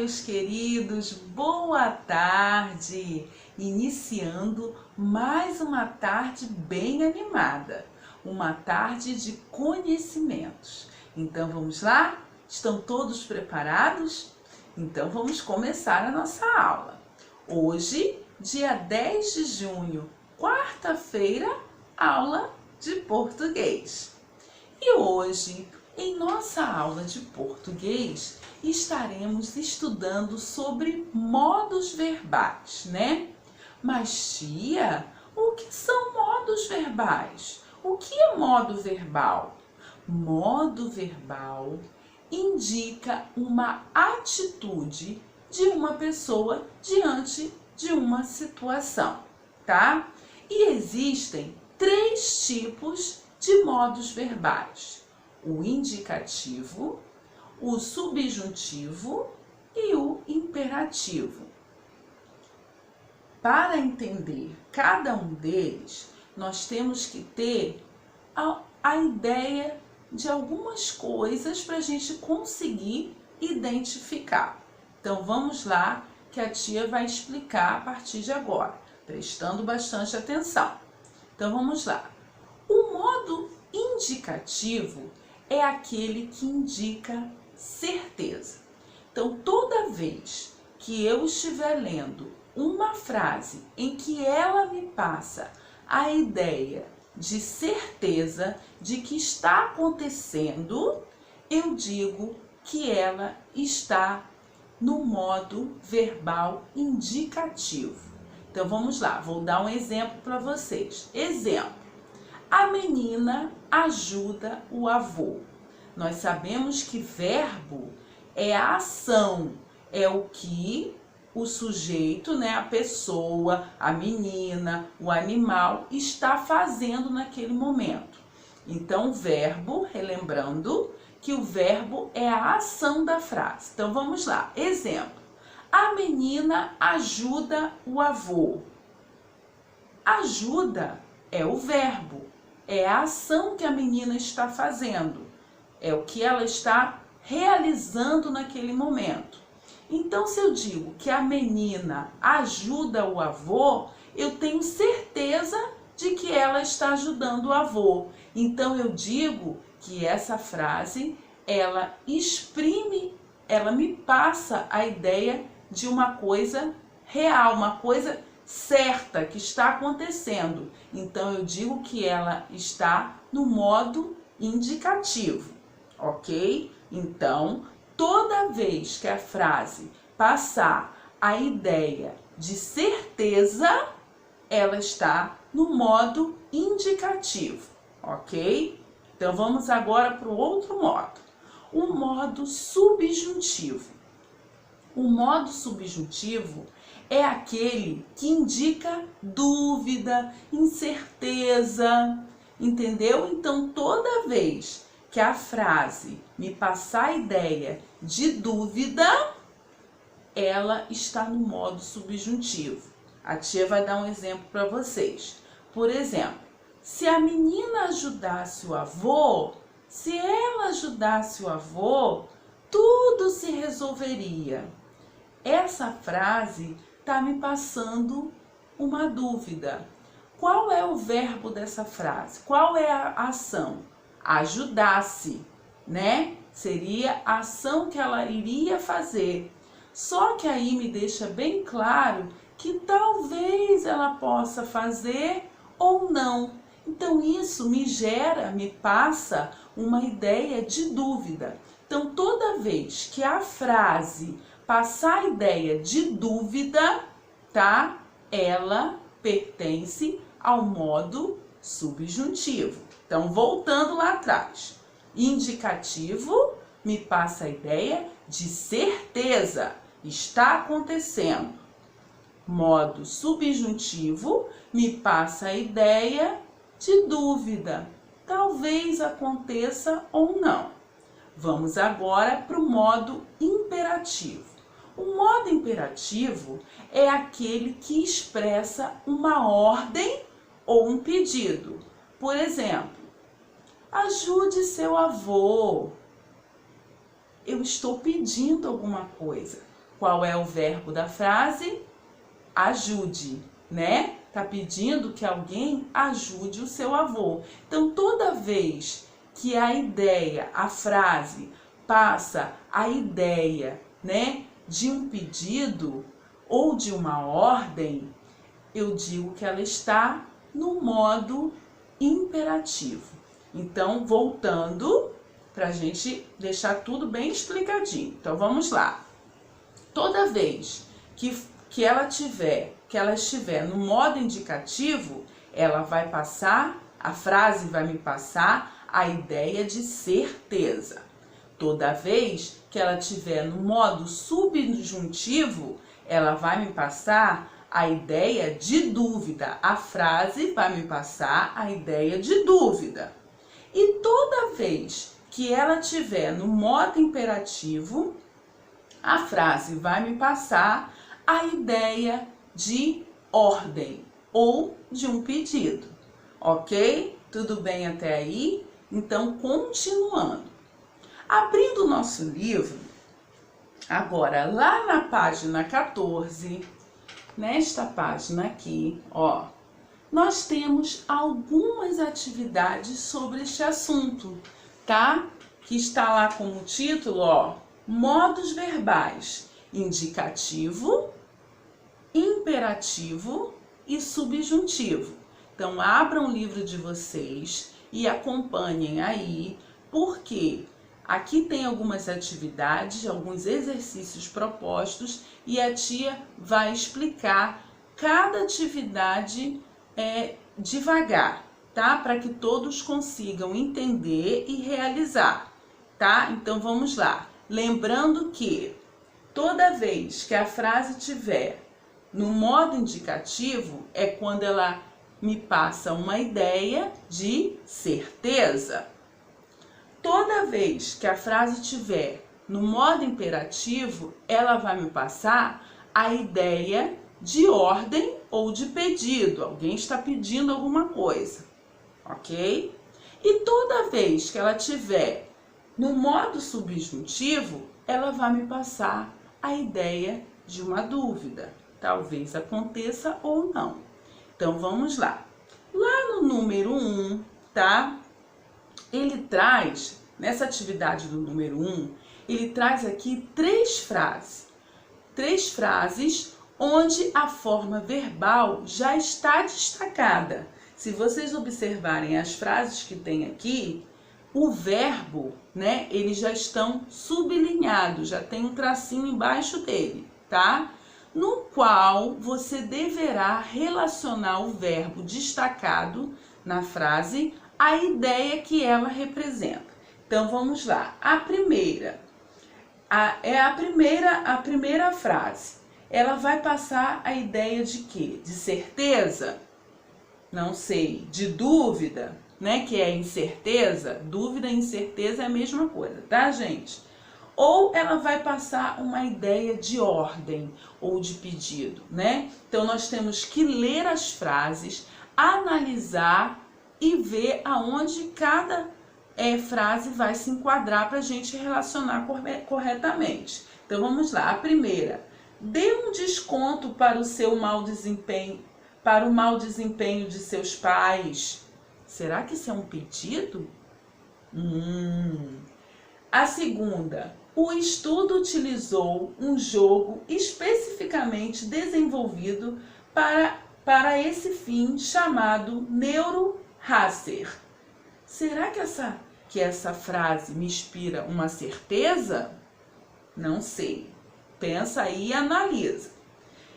meus queridos, boa tarde! Iniciando mais uma tarde bem animada, uma tarde de conhecimentos. Então vamos lá? Estão todos preparados? Então vamos começar a nossa aula. Hoje, dia 10 de junho, quarta-feira, aula de português. E hoje, em nossa aula de português, estaremos estudando sobre modos verbais, né? Mas, tia, o que são modos verbais? O que é modo verbal? Modo verbal indica uma atitude de uma pessoa diante de uma situação, tá? E existem 3 tipos de modos verbais: o indicativo, o subjuntivo e o imperativo. Para entender cada um deles, nós temos que ter a ideia de algumas coisas para a gente conseguir identificar. Então vamos lá, que a tia vai explicar a partir de agora, prestando bastante atenção. Então vamos lá. O modo indicativo é aquele que indica certeza. Então, toda vez que eu estiver lendo uma frase em que ela me passa a ideia de certeza de que está acontecendo, eu digo que ela está no modo verbal indicativo. Então, vamos lá, vou dar um exemplo para vocês. Exemplo: a menina ajuda o avô. Nós sabemos que verbo é a ação, é o que o sujeito, né, a pessoa, a menina, o animal está fazendo naquele momento. Então, o verbo, relembrando que o verbo é a ação da frase. Então, vamos lá. Exemplo: a menina ajuda o avô. Ajuda é o verbo, é a ação que a menina está fazendo, é o que ela está realizando naquele momento. Então, se eu digo que a menina ajuda o avô, eu tenho certeza de que ela está ajudando o avô. Então, eu digo que essa frase, ela exprime, ela me passa a ideia de uma coisa real, uma coisa certa que está acontecendo. Então, eu digo que ela está no modo indicativo, ok? Então, toda vez que a frase passar a ideia de certeza, ela está no modo indicativo, ok? Então, vamos agora para o outro modo, o modo subjuntivo. O modo subjuntivo é aquele que indica dúvida, incerteza, entendeu? Então, toda vez que a frase me passar a ideia de dúvida, ela está no modo subjuntivo. A tia vai dar um exemplo para vocês. Por exemplo, se a menina ajudasse o avô, se ela ajudasse o avô, tudo se resolveria. Essa frase está me passando uma dúvida. Qual é o verbo dessa frase? Qual é a ação? Ajudasse, né? Seria a ação que ela iria fazer. Só que aí me deixa bem claro que talvez ela possa fazer ou não. Então isso me passa uma ideia de dúvida. Então, toda vez que a frase passar a ideia de dúvida, tá? Ela pertence ao modo subjuntivo. Então, voltando lá atrás, indicativo me passa a ideia de certeza, está acontecendo. Modo subjuntivo me passa a ideia de dúvida, talvez aconteça ou não. Vamos agora para o modo imperativo. O modo imperativo é aquele que expressa uma ordem ou um pedido. Por exemplo, ajude seu avô. Eu estou pedindo alguma coisa. Qual é o verbo da frase? Ajude, né? Tá pedindo que alguém ajude o seu avô. Então, toda vez que a ideia, a frase, passa a ideia, né, de um pedido ou de uma ordem, eu digo que ela está no modo imperativo. Então, voltando, para a gente deixar tudo bem explicadinho. Então, vamos lá. Toda vez que ela estiver no modo indicativo, ela vai passar, a frase vai me passar a ideia de certeza. Toda vez que ela estiver no modo subjuntivo, ela vai me passar a ideia de dúvida. A frase vai me passar a ideia de dúvida. E toda vez que ela estiver no modo imperativo, a frase vai me passar a ideia de ordem ou de um pedido. Ok? Tudo bem até aí? Então, continuando. Abrindo o nosso livro, agora lá na página 14, nesta página aqui, ó, nós temos algumas atividades sobre este assunto, tá? Que está lá como título, ó, modos verbais: indicativo, imperativo e subjuntivo. Então, abram o livro de vocês e acompanhem aí, porque aqui tem algumas atividades, alguns exercícios propostos e a tia vai explicar cada atividade devagar, tá? Para que todos consigam entender e realizar, tá? Então, vamos lá. Lembrando que toda vez que a frase tiver no modo indicativo, é quando ela me passa uma ideia de certeza. Toda vez que a frase tiver no modo imperativo, ela vai me passar a ideia de ordem ou de pedido. Alguém está pedindo alguma coisa, ok? E toda vez que ela tiver no modo subjuntivo, ela vai me passar a ideia de uma dúvida. Talvez aconteça ou não. Então, vamos lá. Lá no número 1, tá? Ele traz, nessa atividade do número 1, ele traz aqui três frases. Três frases onde a forma verbal já está destacada. Se vocês observarem as frases que tem aqui, o verbo, né, eles já estão sublinhados, já tem um tracinho embaixo dele, tá? No qual você deverá relacionar o verbo destacado na frase à ideia que ela representa. Então, vamos lá. A primeira frase. Ela vai passar a ideia de quê? De certeza? Não sei. De dúvida, né? Que é incerteza. Dúvida e incerteza é a mesma coisa, tá, gente? Ou ela vai passar uma ideia de ordem ou de pedido, né? Então, nós temos que ler as frases, analisar e ver aonde cada frase vai se enquadrar para a gente relacionar corretamente. Então, vamos lá. A primeira: dê um desconto para o seu mau desempenho, para o mau desempenho de seus pais. Será que isso é um pedido? A segunda: o estudo utilizou um jogo especificamente desenvolvido para esse fim, chamado NeuroRacer. Será que essa frase me inspira uma certeza? Não sei. Pensa aí e analisa.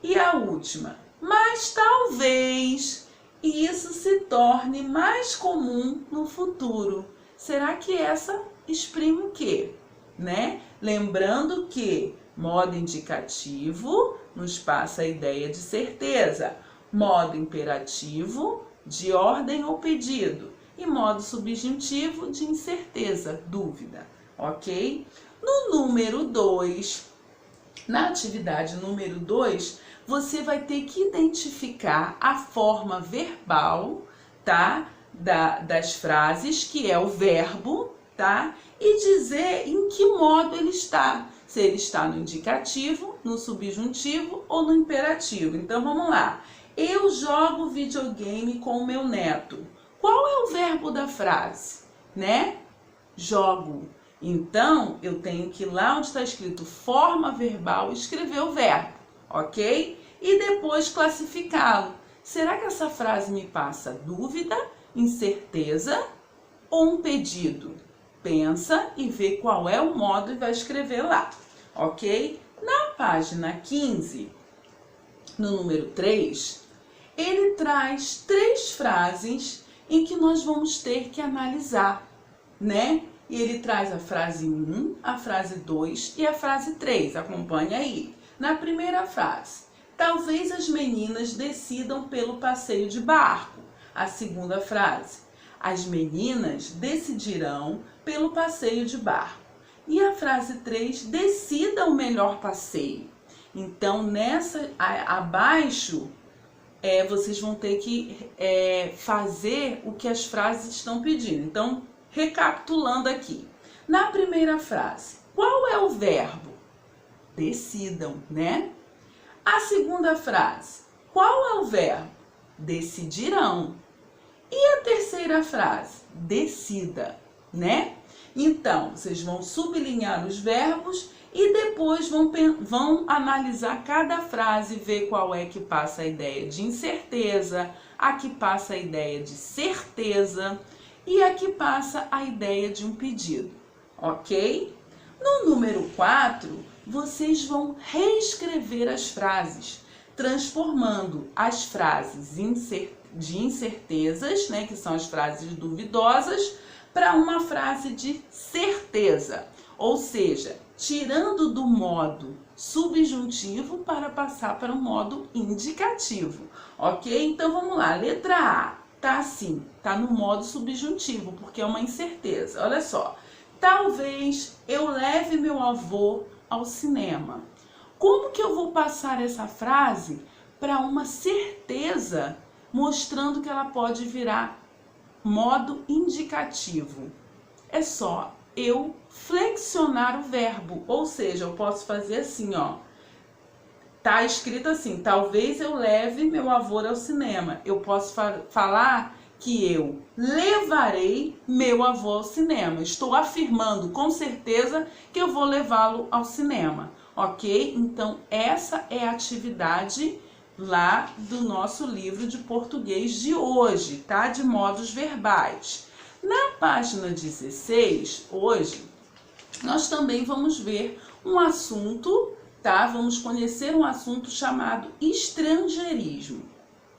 E a última: mas talvez isso se torne mais comum no futuro. Será que essa exprime o quê? Né? Lembrando que modo indicativo nos passa a ideia de certeza, modo imperativo de ordem ou pedido e modo subjuntivo de incerteza, dúvida, ok? No número 2, na atividade número 2, você vai ter que identificar a forma verbal, tá? Das frases, que é o verbo, tá? E dizer em que modo ele está. se ele está no indicativo, no subjuntivo ou no imperativo. Então vamos lá. Eu jogo videogame com o meu neto. Qual é o verbo da frase? Né? Jogo. Então eu tenho que ir lá onde está escrito forma verbal escrever o verbo, ok? E depois classificá-lo. Será que essa frase me passa dúvida, incerteza ou um pedido? Pensa e vê qual é o modo e vai escrever lá, ok? Na página 15, no número 3, ele traz 3 frases em que nós vamos ter que analisar, né? E ele traz a frase 1, a frase 2 e a frase 3. Acompanha aí. Na primeira frase, talvez as meninas decidam pelo passeio de barco. A segunda frase, as meninas decidirão pelo passeio de barco. E a frase 3, decida o melhor passeio. Então, abaixo, vocês vão ter que fazer o que as frases estão pedindo. Então, recapitulando aqui. Na primeira frase, qual é o verbo? Decidam, né? A segunda frase, qual é o verbo? Decidirão. E a terceira frase, decida, né? Então, vocês vão sublinhar os verbos e depois vão analisar cada frase, ver qual é que passa a ideia de incerteza, a que passa a ideia de certeza e a que passa a ideia de um pedido, ok? No número 4, vocês vão reescrever as frases, transformando as frases de incertezas, né, que são as frases duvidosas, para uma frase de certeza, ou seja, tirando do modo subjuntivo para passar para o modo indicativo, ok? Então vamos lá, letra A, tá assim, tá no modo subjuntivo, porque é uma incerteza. Olha só, talvez eu leve meu avô ao cinema. Como que eu vou passar essa frase para uma certeza, mostrando que ela pode virar modo indicativo? É só eu flexionar o verbo, ou seja, eu posso fazer assim, ó. Tá escrito assim, talvez eu leve meu avô ao cinema. Eu posso falar que eu levarei meu avô ao cinema. Estou afirmando com certeza que eu vou levá-lo ao cinema, ok? Então, essa é a atividade lá do nosso livro de português de hoje, tá? De modos verbais. Na página 16, hoje, nós também vamos ver um assunto, tá? Vamos conhecer um assunto chamado estrangeirismo,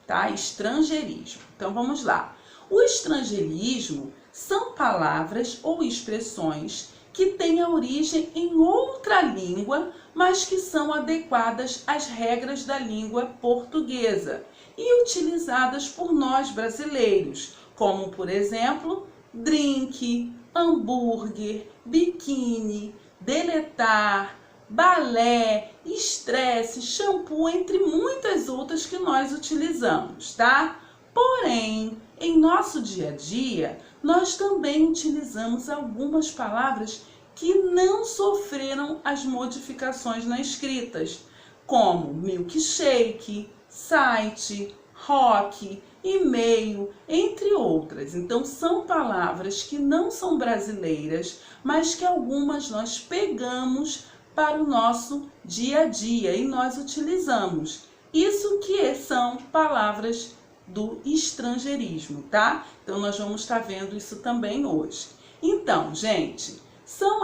tá? Estrangeirismo. Então, vamos lá. O estrangeirismo são palavras ou expressões que têm a origem em outra língua, mas que são adequadas às regras da língua portuguesa e utilizadas por nós brasileiros, como, por exemplo, drink, hambúrguer, biquíni, deletar, balé, estresse, shampoo, entre muitas outras que nós utilizamos, tá? Porém, em nosso dia a dia, nós também utilizamos algumas palavras que não sofreram as modificações na escritas, como milkshake, site, rock, e-mail, entre outras. Então, são palavras que não são brasileiras, mas que algumas nós pegamos para o nosso dia a dia e nós utilizamos. Isso que são palavras do estrangeirismo, tá? Então, nós vamos estar vendo isso também hoje. Então, gente, são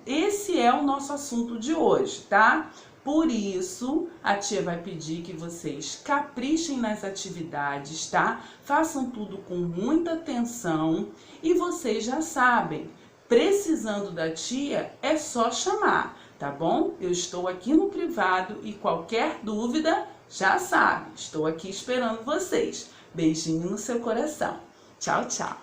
esse é o nosso assunto de hoje, tá? Por isso, a tia vai pedir que vocês caprichem nas atividades, tá? Façam tudo com muita atenção e vocês já sabem, precisando da tia é só chamar, tá bom? Eu estou aqui no privado e qualquer dúvida, já sabe, estou aqui esperando vocês. Beijinho no seu coração. Tchau, tchau.